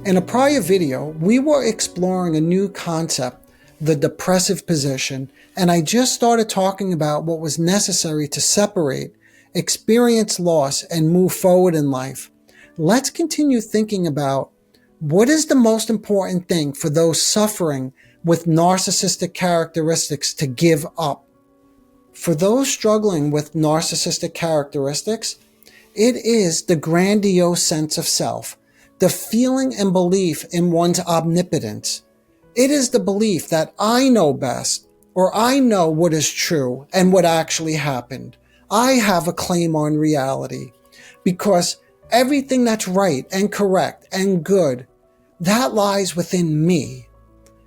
In a prior video, we were exploring a new concept, the depressive position, and I just started talking about what was necessary to separate, experience loss, and move forward in life. Let's continue thinking about what is the most important thing for those suffering with narcissistic characteristics to give up. For those struggling with narcissistic characteristics, it is the grandiose sense of self, the feeling and belief in one's omnipotence. It is the belief that I know best, or I know what is true and what actually happened. I have a claim on reality because everything that's right and correct and good, that lies within me.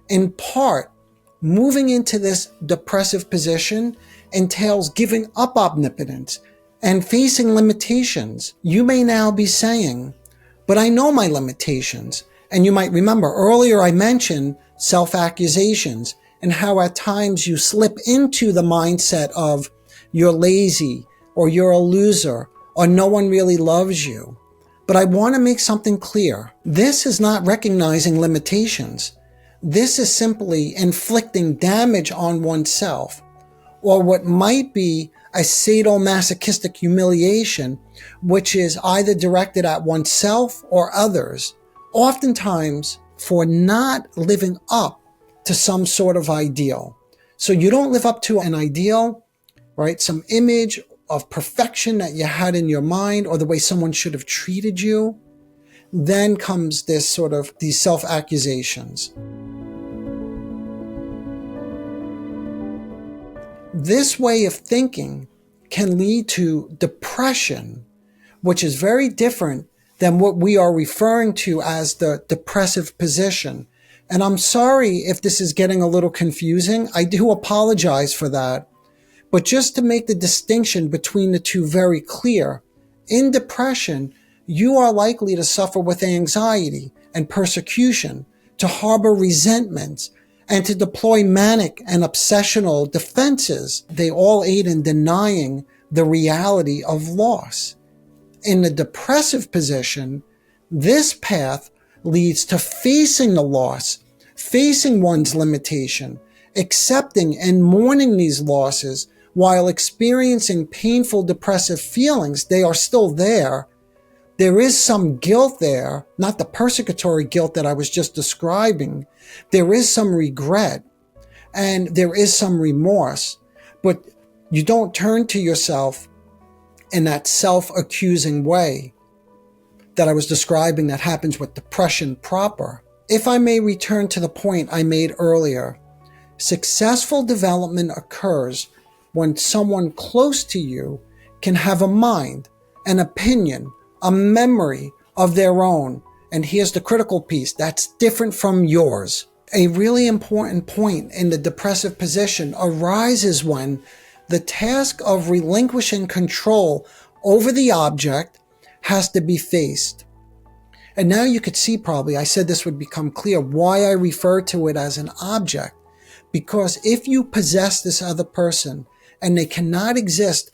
In part, moving into this depressive position entails giving up omnipotence and facing limitations. You may now be saying, but I know my limitations. And you might remember earlier I mentioned self-accusations and how at times you slip into the mindset of you're lazy or you're a loser or no one really loves you. But I want to make something clear. This is not recognizing limitations. This is simply inflicting damage on oneself, or what might be a sadomasochistic humiliation, which is either directed at oneself or others, oftentimes for not living up to some sort of ideal. So you don't live up to an ideal, right? Some image of perfection that you had in your mind, or the way someone should have treated you. Then comes this sort of these self-accusations. This way of thinking can lead to depression, which is very different than what we are referring to as the depressive position. And I'm sorry if this is getting a little confusing. I do apologize for that. But just to make the distinction between the two very clear, in depression, you are likely to suffer with anxiety and persecution, to harbor resentments, and to deploy manic and obsessional defenses. They all aid in denying the reality of loss. In the depressive position, this path leads to facing the loss, facing one's limitation, accepting and mourning these losses while experiencing painful depressive feelings. They are still there. There is some guilt there, not the persecutory guilt that I was just describing. There is some regret and there is some remorse, but you don't turn to yourself in that self-accusing way that I was describing that happens with depression proper. If I may return to the point I made earlier, successful development occurs when someone close to you can have a mind, an opinion, a memory of their own. And here's the critical piece, that's different from yours. A really important point in the depressive position arises when the task of relinquishing control over the object has to be faced. And now you could see probably, I said this would become clear, why I refer to it as an object. Because if you possess this other person and they cannot exist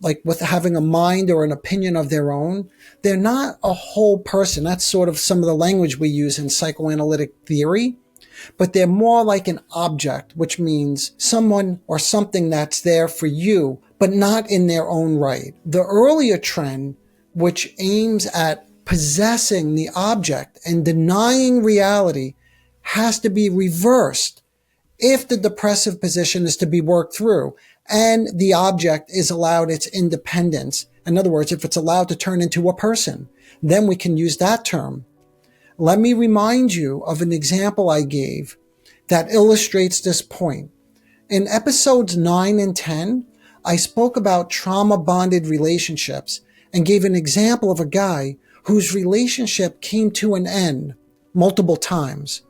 like with having a mind or an opinion of their own, they're not a whole person. That's sort of some of the language we use in psychoanalytic theory, but they're more like an object, which means someone or something that's there for you, but not in their own right. The earlier trend, which aims at possessing the object and denying reality, has to be reversed if the depressive position is to be worked through and the object is allowed its independence. In other words, if it's allowed to turn into a person, then we can use that term. Let me remind you of an example I gave that illustrates this point. In episodes 9 and 10, I spoke about trauma-bonded relationships and gave an example of a guy whose relationship came to an end multiple times.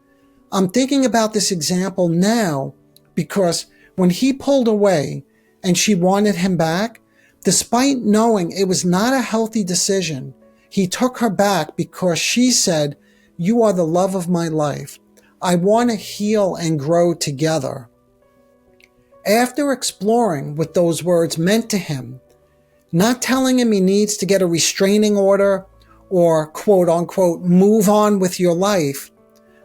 I'm thinking about this example now because when he pulled away and she wanted him back, despite knowing it was not a healthy decision, he took her back because she said, "You are the love of my life. I want to heal and grow together." After exploring what those words meant to him, not telling him he needs to get a restraining order or quote unquote, move on with your life,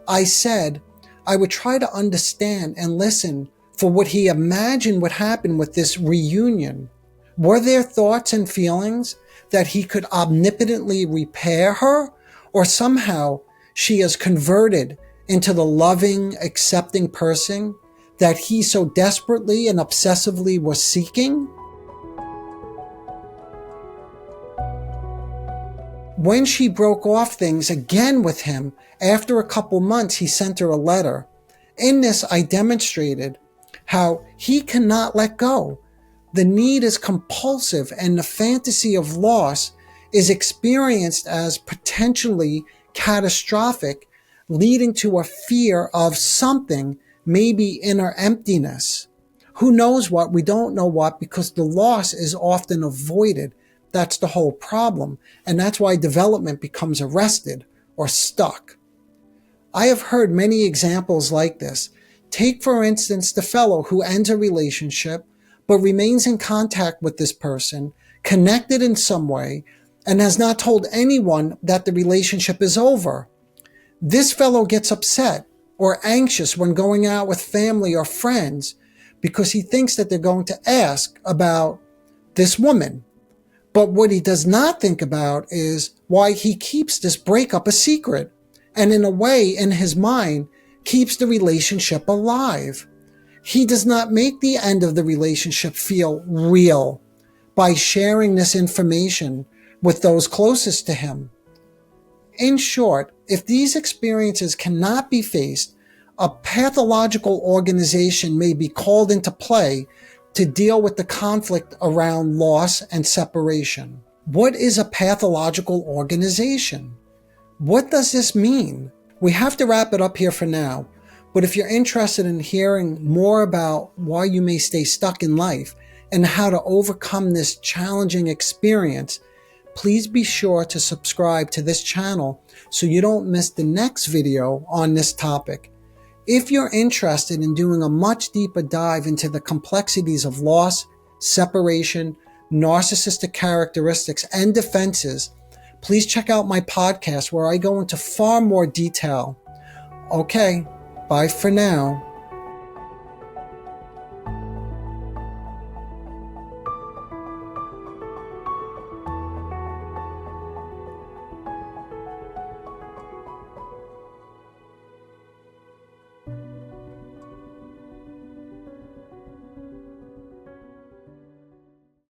I said I would try to understand and listen for what he imagined would happen with this reunion. Were there thoughts and feelings that he could omnipotently repair her, or somehow she is converted into the loving, accepting person that he so desperately and obsessively was seeking? When she broke off things again with him, after a couple months, he sent her a letter. In this, I demonstrated how he cannot let go. The need is compulsive, and the fantasy of loss is experienced as potentially catastrophic, leading to a fear of something, maybe inner emptiness. Who knows what? We don't know what, because the loss is often avoided. That's the whole problem. And that's why development becomes arrested or stuck. I have heard many examples like this. Take, for instance, the fellow who ends a relationship, but remains in contact with this person, connected in some way, and has not told anyone that the relationship is over. This fellow gets upset or anxious when going out with family or friends because he thinks that they're going to ask about this woman. But what he does not think about is why he keeps this breakup a secret, and in a way, in his mind, keeps the relationship alive. He does not make the end of the relationship feel real by sharing this information with those closest to him. In short, if these experiences cannot be faced, a pathological organization may be called into play to deal with the conflict around loss and separation. What is a pathological organization? What does this mean? We have to wrap it up here for now, but if you're interested in hearing more about why you may stay stuck in life and how to overcome this challenging experience, please be sure to subscribe to this channel so you don't miss the next video on this topic. If you're interested in doing a much deeper dive into the complexities of loss, separation, narcissistic characteristics, and defenses, please check out my podcast where I go into far more detail. Okay, bye for now.